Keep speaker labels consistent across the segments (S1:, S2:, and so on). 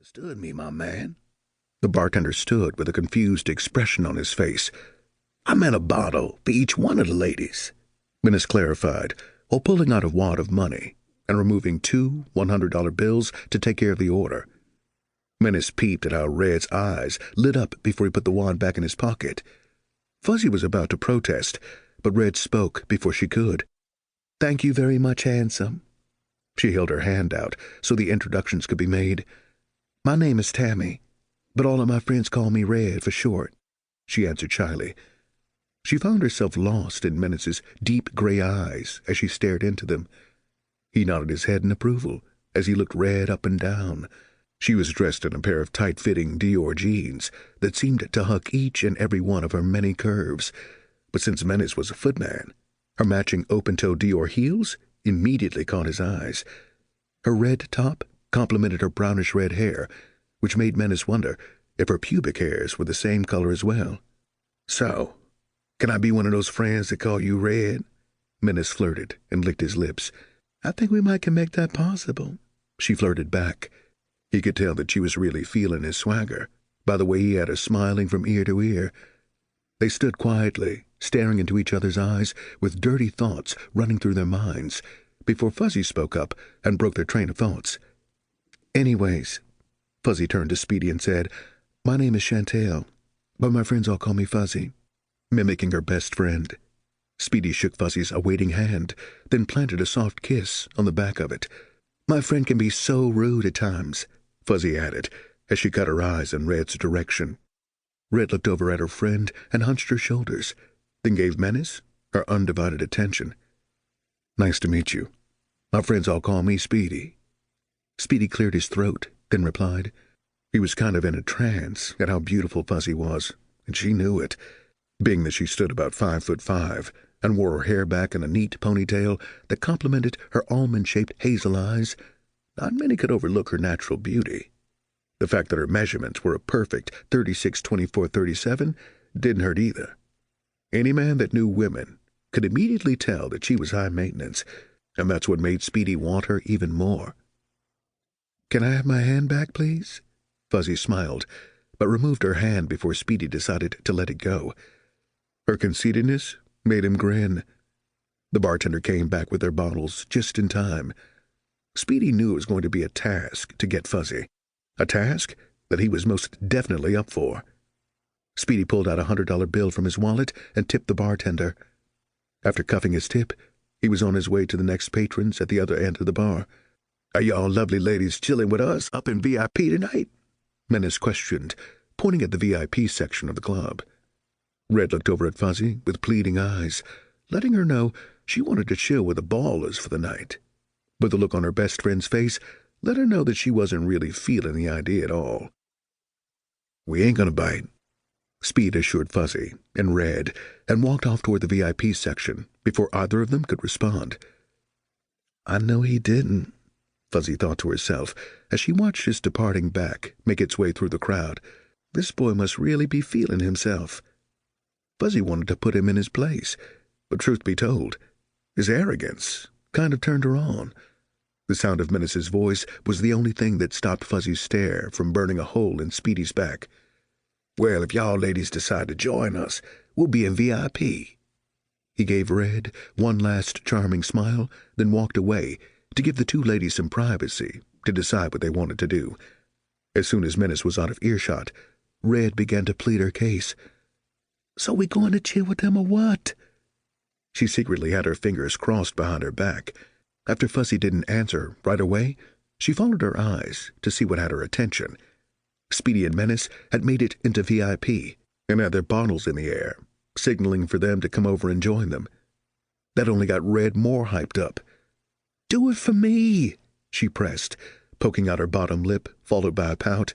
S1: misunderstood me, my man. The bartender stood with a confused expression on his face. I meant a bottle for each one of the ladies, Menace clarified, while pulling out a wad of money and removing two $100 bills to take care of the order. Menace peeped at how Red's eyes lit up before he put the wad back in his pocket. Fuzzy was about to protest, but Red spoke before she could. "Thank you very much, handsome." She held her hand out so the introductions could be made. "My name is Tammy, but all of my friends call me Red for short," she answered shyly. She found herself lost in Menace's deep gray eyes as she stared into them. He nodded his head in approval as he looked Red up and down. She was dressed in a pair of tight-fitting Dior jeans that seemed to hug each and every one of her many curves, but since Menace was a footman, her matching open-toe Dior heels immediately caught his eyes. Her red top complemented her brownish-red hair, which made Menace wonder if her pubic hairs were the same color as well. "So, can I be one of those friends that call you Red?" Menace flirted and licked his lips. "I think we might can make that possible," she flirted back. He could tell that she was really feeling his swagger by the way he had her smiling from ear to ear. They stood quietly, staring into each other's eyes with dirty thoughts running through their minds, before Fuzzy spoke up and broke their train of thoughts. "Anyways," Fuzzy turned to Speedy and said, "My name is Chantel, but my friends all call me Fuzzy," mimicking her best friend. Speedy shook Fuzzy's awaiting hand, then planted a soft kiss on the back of it. "My friend can be so rude at times," Fuzzy added, as she cut her eyes in Red's direction. Red looked over at her friend and hunched her shoulders, then gave Menace her undivided attention. "Nice to meet you. My friends all call me Speedy." Speedy cleared his throat, then replied. He was kind of in a trance at how beautiful Fuzzy was, and she knew it, being that she stood about 5'5" and wore her hair back in a neat ponytail that complemented her almond-shaped hazel eyes. Not many could overlook her natural beauty. The fact that her measurements were a perfect 36-24-37 didn't hurt either. Any man that knew women could immediately tell that she was high maintenance, and that's what made Speedy want her even more. "Can I have my hand back, please?" Fuzzy smiled, but removed her hand before Speedy decided to let it go. Her conceitedness made him grin. The bartender came back with their bottles just in time. Speedy knew it was going to be a task to get Fuzzy, a task that he was most definitely up for. Speedy pulled out a $100 bill from his wallet and tipped the bartender. After cuffing his tip, he was on his way to the next patrons at the other end of the bar. "Are y'all lovely ladies chilling with us up in VIP tonight?" Menace questioned, pointing at the VIP section of the club. Red looked over at Fuzzy with pleading eyes, letting her know she wanted to chill with the ballers for the night. But the look on her best friend's face let her know that she wasn't really feeling the idea at all. "We ain't gonna bite," Speed assured Fuzzy and Red, and walked off toward the VIP section before either of them could respond. "I know he didn't," Fuzzy thought to herself as she watched his departing back make its way through the crowd. "This boy must really be feeling himself." Fuzzy wanted to put him in his place, but truth be told, his arrogance kind of turned her on. The sound of Menace's voice was the only thing that stopped Fuzzy's stare from burning a hole in Speedy's back. "Well, if y'all ladies decide to join us, we'll be in VIP." He gave Red one last charming smile, then walked away to give the two ladies some privacy to decide what they wanted to do. As soon as Menace was out of earshot, Red began to plead her case. "So we going to chill with them or what?" She secretly had her fingers crossed behind her back. After Fuzzy didn't answer right away, she followed her eyes to see what had her attention. Speedy and Menace had made it into VIP and had their bottles in the air, signaling for them to come over and join them. That only got Red more hyped up. "Do it for me," she pressed, poking out her bottom lip, followed by a pout.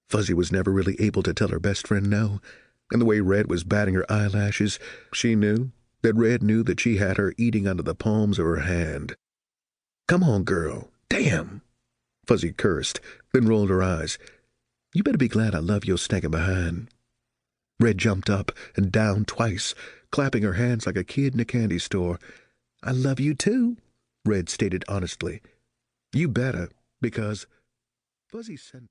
S1: Fuzzy was never really able to tell her best friend no, and the way Red was batting her eyelashes, she knew that Red knew that she had her eating under the palms of her hand. "Come on, girl. Damn!" Fuzzy cursed, then rolled her eyes. "You better be glad I love your snagging behind." Red jumped up and down twice, clapping her hands like a kid in a candy store. "I love you too," Red stated honestly. "You better, because..." Fuzzy sent him.